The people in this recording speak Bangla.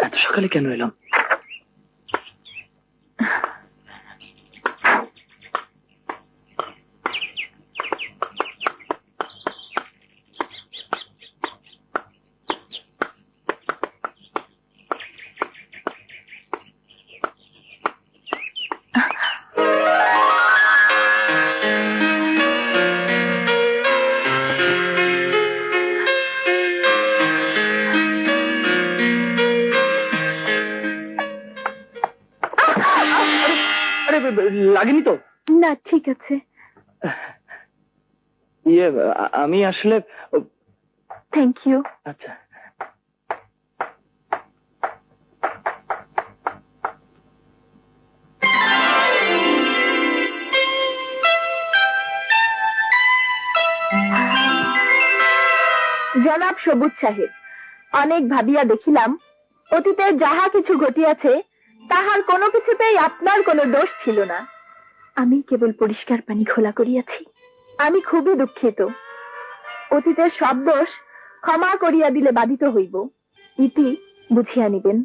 এত সকালে কেন এলাম? লাগেনি তো? না, ঠিক আছে। আমি আসলে থ্যাংক ইউ। আচ্ছা, জনাব সবুজ সাহেব, অনেক ভাবিয়া দেখিলাম অতীতে যাহা কিছু ঘটিয়াছে তাহার কোনো কিছুতেই আপনার কোনো দোষ ছিল না। আমি কেবল পরিষ্কার পানি খোলা করিয়াছি। আমি খুবই দুঃখিত। অতীতের সব দোষ ক্ষমা করিয়া দিলে বাধিত হইব, ইতি বুঝিয়া নিবেন।